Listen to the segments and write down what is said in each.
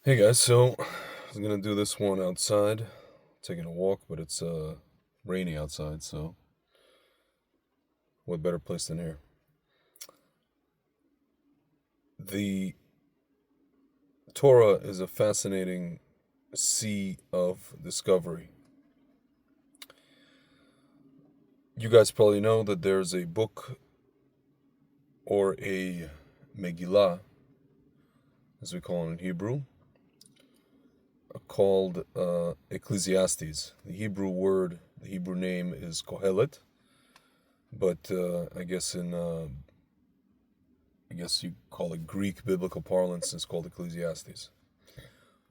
Hey guys, so I was gonna do this one outside, taking a walk, but it's rainy outside, so what better place than here? The Torah is a fascinating sea of discovery. You guys probably know that there's a book or a Megillah, as we call it in Hebrew, called Ecclesiastes. The Hebrew name is Kohelet, but I guess you call it Greek biblical parlance, it's called Ecclesiastes,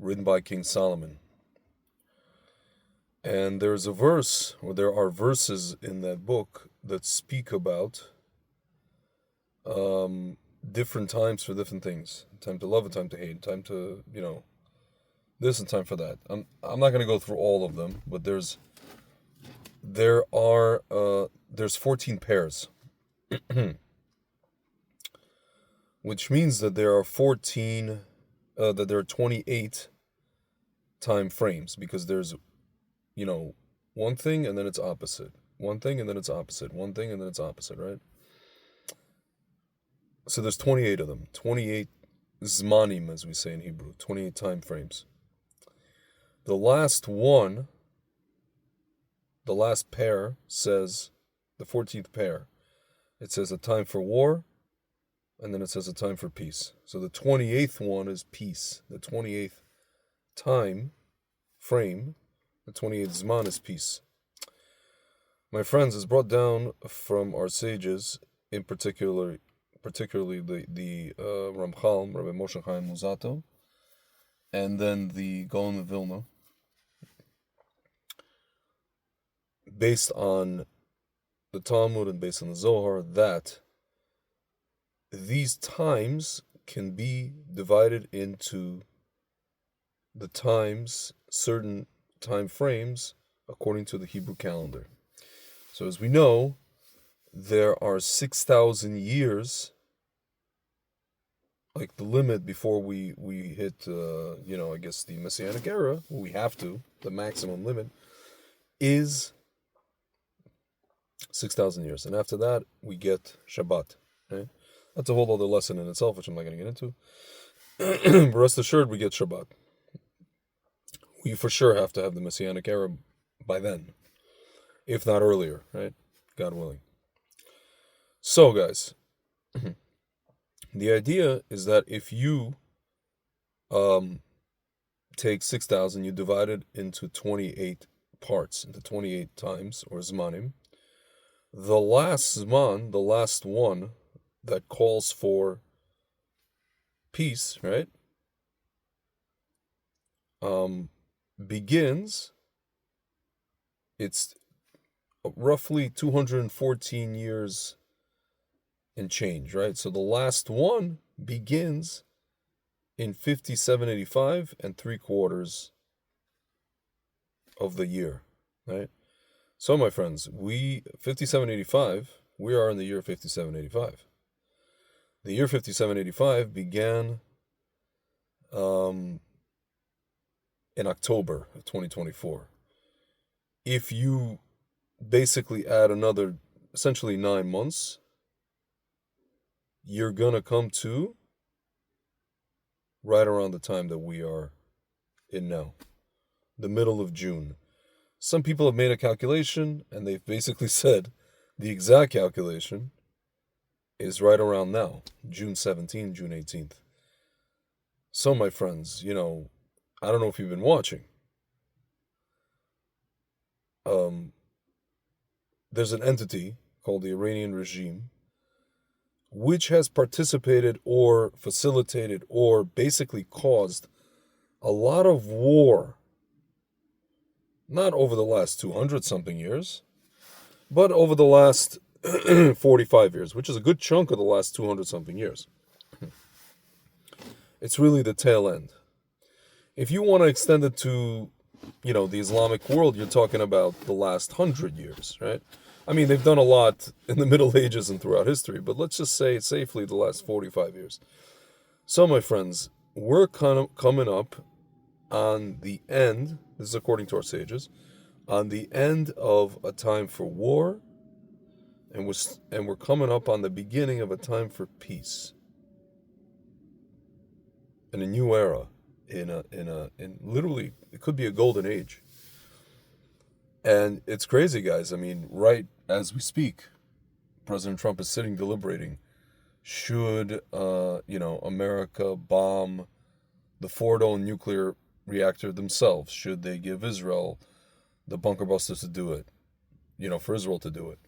written by King Solomon. And there are verses in that book that speak about different times for different things. Time to love and time to hate, time to, this and time for that. I'm not going to go through all of them, but there's 14 pairs, which means that there are 28 time frames, because there's, one thing and then it's opposite, one thing and then it's opposite, one thing and then it's opposite, right? So there's 28 of them, 28 zmanim, as we say in Hebrew, 28 time frames. The last pair says, the 14th pair, it says a time for war, and then it says a time for peace. So the 28th one is peace. The 28th time frame, the 28th zman, is peace. My friends, is brought down from our sages, in particularly the Ramchal, Rabbi Moshe Chaim Luzzatto, and then the Gaon of Vilna, based on the Talmud and based on the Zohar, that these times can be divided into the times, certain time frames, according to the Hebrew calendar. So as we know, there are 6,000 years, like the limit before we hit, I guess the Messianic era. We have to. The maximum limit is 6,000 years. And after that, we get Shabbat. Right? That's a whole other lesson in itself, which I'm not going to get into. But rest assured, we get Shabbat. We for sure have to have the Messianic era by then, if not earlier, right? God willing. So, guys, the idea is that if you take 6,000, you divide it into 28 parts, into 28 times, or zmanim. The last zman, the last one that calls for peace, right, begins, it's roughly 214 years and change, right? So the last one begins in 5785 and 3/4 of the year, right? So, my friends, 5785, we are in the year 5785. The year 5785 began in October of 2024. If you basically add another, essentially 9 months, you're going to come to right around the time that we are in now, the middle of June. Some people have made a calculation, and they've basically said the exact calculation is right around now, June 17th, June 18th. So, my friends, I don't know if you've been watching. There's an entity called the Iranian regime, which has participated or facilitated or basically caused a lot of war, not over the last 200-something years, but over the last 45 years, which is a good chunk of the last 200-something years. It's really the tail end. If you want to extend it to, the Islamic world, you're talking about the last 100 years, right? I mean, they've done a lot in the Middle Ages and throughout history, but let's just say safely the last 45 years. So, my friends, we're kind of coming up on the end, this is according to our sages, on the end of a time for war, and we're coming up on the beginning of a time for peace. In a new era, in literally, it could be a golden age. And it's crazy, guys. I mean, right as we speak, President Trump is sitting deliberating. Should, America bomb the Fordo nuclear reactor themselves? Should they give Israel the bunker busters to do it? For Israel to do it.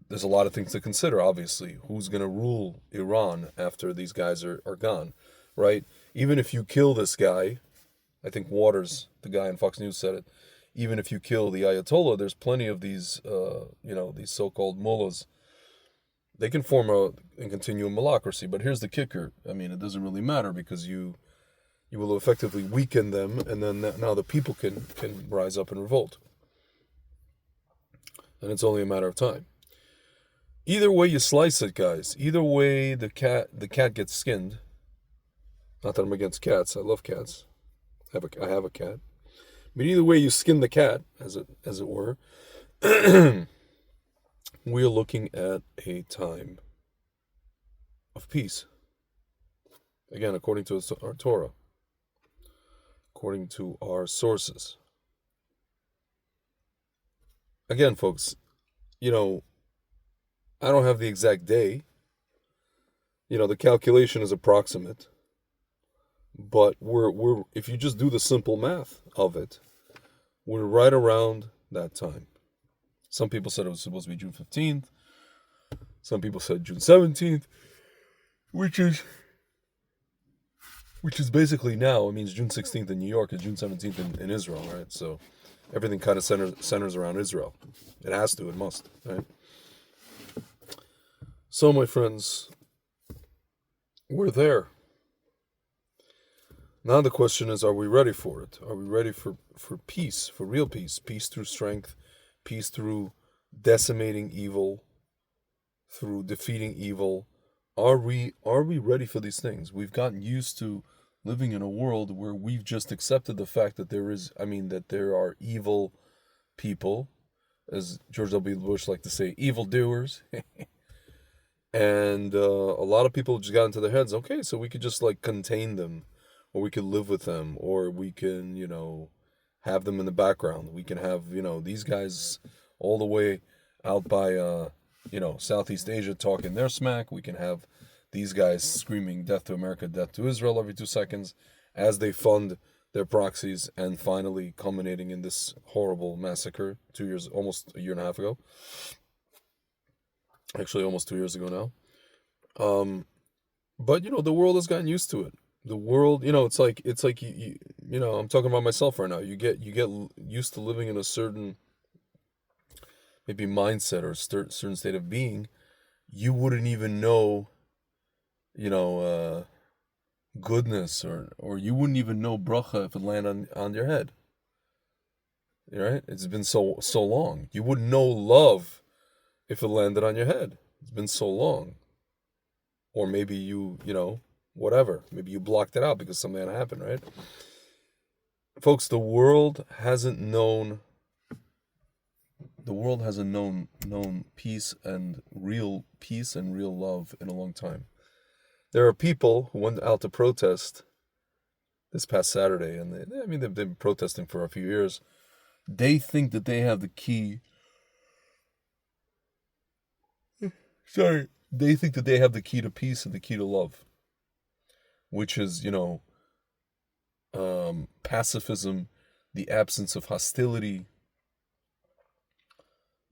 There's a lot of things to consider, obviously. Who's going to rule Iran after these guys are gone, right? Even if you kill this guy, I think Waters, the guy on Fox News, said it. Even if you kill the Ayatollah, there's plenty of these, these so-called mullahs. They can form and continue a malacracy. But here's the kicker. I mean, it doesn't really matter because you will effectively weaken them, and then now the people can rise up and revolt. And it's only a matter of time. Either way you slice it, guys. Either way the cat gets skinned. Not that I'm against cats. I love cats. I have a cat. But either way you skin the cat, as it were, we're looking at a time of peace. Again, according to our Torah, according to our sources. Again, folks, I don't have the exact day. The calculation is approximate. But we're if you just do the simple math of it, we're right around that time. Some people said it was supposed to be June 15th. Some people said June 17th, which is basically now. It means June 16th in New York and June 17th in Israel, right? So everything kind of centers around Israel. It has to, it must, right? So, my friends, we're there. Now the question is, are we ready for it? Are we ready for peace, for real peace? Peace through strength, peace through decimating evil, through defeating evil. Are we ready for these things? We've gotten used to living in a world where we've just accepted the fact that there are evil people, as George W. Bush liked to say, evildoers. And a lot of people just got into their heads, okay, so we could just contain them, or we could live with them, or we can, have them in the background. We can have, these guys all the way out by, Southeast Asia talking their smack. We can have these guys screaming death to America, death to Israel every 2 seconds as they fund their proxies, and finally culminating in this horrible massacre almost a year and a half ago. Actually, almost 2 years ago now. But, the world has gotten used to it. The world, it's like I'm talking about myself right now. You get used to living in a certain maybe mindset or certain state of being. You wouldn't even know, goodness or you wouldn't even know bracha if it landed on your head. Right? It's been so long. You wouldn't know love if it landed on your head. It's been so long. Or maybe you whatever. Maybe you blocked it out because something had happened, right? Folks, the world hasn't known peace and real love in a long time. There are people who went out to protest this past Saturday, and they've been protesting for a few years. They think that they have the key. They think that they have the key to peace and the key to love, which is, pacifism, the absence of hostility,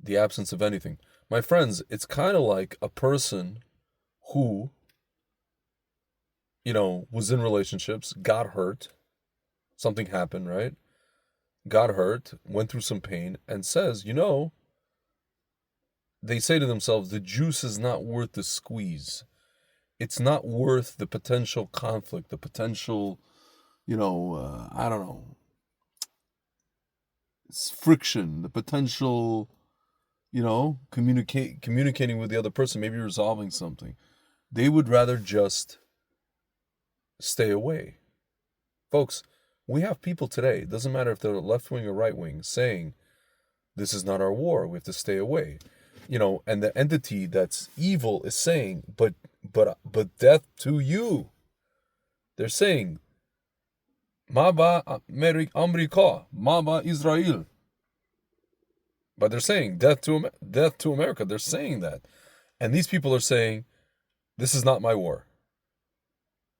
the absence of anything. My friends, it's kind of like a person who, was in relationships, got hurt, something happened, right? Got hurt, went through some pain, and says, they say to themselves, the juice is not worth the squeeze. It's not worth the potential conflict, the potential, friction, the potential, communicating with the other person, maybe resolving something. They would rather just stay away. Folks, we have people today, it doesn't matter if they're left wing or right wing, saying, this is not our war, we have to stay away. And the entity that's evil is saying, but death to you. They're saying, Maba America, Maba Israel. But they're saying death to America. They're saying that. And these people are saying, this is not my war.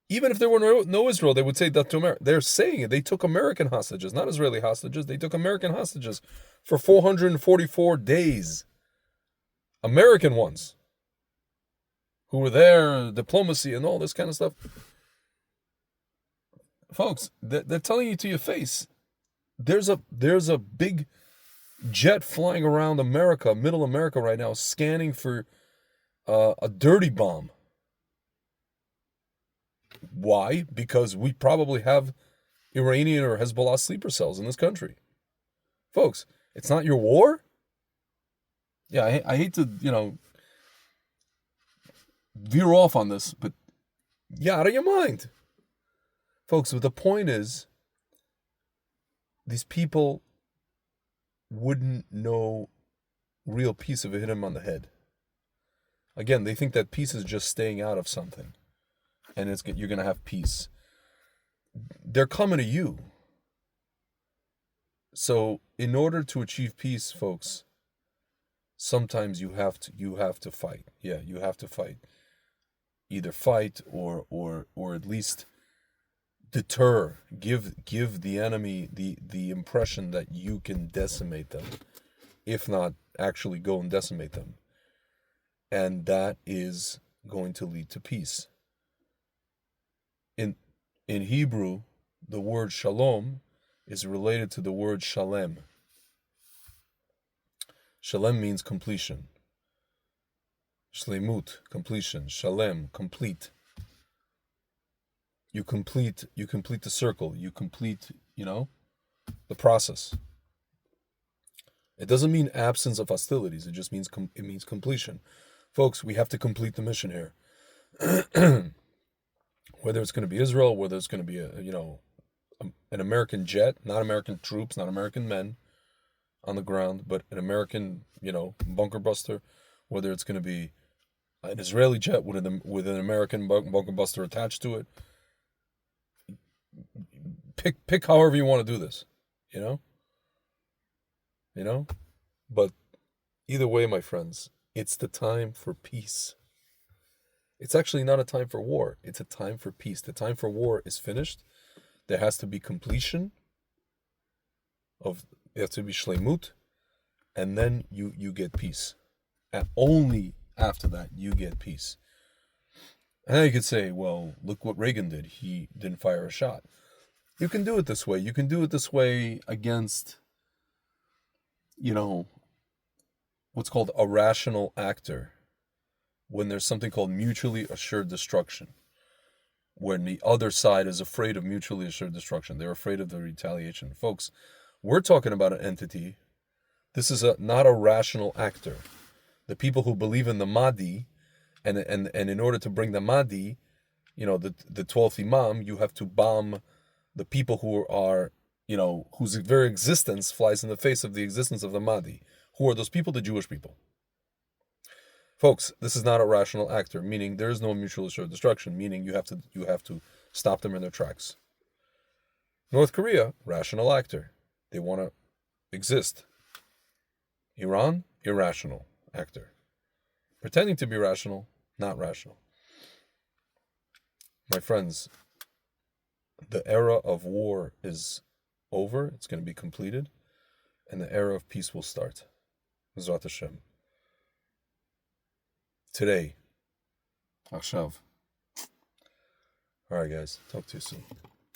Even if there were no Israel, they would say death to America. They're saying it. They took American hostages, not Israeli hostages. They took American hostages for 444 days. American ones. Who were there, diplomacy and all this kind of stuff. Folks, they're telling you to your face. There's a big jet flying around America, middle America right now, scanning for a dirty bomb. Why? Because we probably have Iranian or Hezbollah sleeper cells in this country. Folks, it's not your war? Yeah, I hate to, veer off on this, but you're out of your mind. Folks, the point is, these people wouldn't know real peace if it hit them on the head. Again, they think that peace is just staying out of something. And you're going to have peace. They're coming to you. So in order to achieve peace, folks, sometimes you have to fight. Yeah, you have to fight. Either fight or at least deter. Give the enemy the impression that you can decimate them, if not actually go and decimate them. And that is going to lead to peace. In Hebrew, the word shalom is related to the word shalem. Shalem means completion. Shlemut, completion. Shalem, complete. You complete the circle. You complete, the process. It doesn't mean absence of hostilities. It just means it means completion. Folks, we have to complete the mission here. Whether it's going to be Israel, whether it's going to be an American jet, not American troops, not American men on the ground, but an American, bunker buster, whether it's going to be an Israeli jet with an American bunker buster attached to it. Pick however you want to do this, But either way, my friends, it's the time for peace. It's actually not a time for war. It's a time for peace. The time for war is finished. There has to be completion it has to be shlemut, and then you get peace. And only after that you get peace. And now you could say, well, look what Reagan did. He didn't fire a shot. You can do it this way. You can do it this way against, what's called a rational actor. When there's something called mutually assured destruction, when the other side is afraid of mutually assured destruction, they're afraid of the retaliation. Folks, we're talking about an entity. This is not a rational actor. The people who believe in the Mahdi, and in order to bring the Mahdi, the 12th Imam, you have to bomb the people who are, whose very existence flies in the face of the existence of the Mahdi. Who are those people? The Jewish people. Folks, this is not a rational actor, meaning there is no mutual assured destruction, meaning you have to stop them in their tracks. North Korea, rational actor. They want to exist. Iran, irrational actor. Pretending to be rational, not rational. My friends, the era of war is over. It's going to be completed. And the era of peace will start. Zrat Hashem. Today. Akshav. All right, guys. Talk to you soon.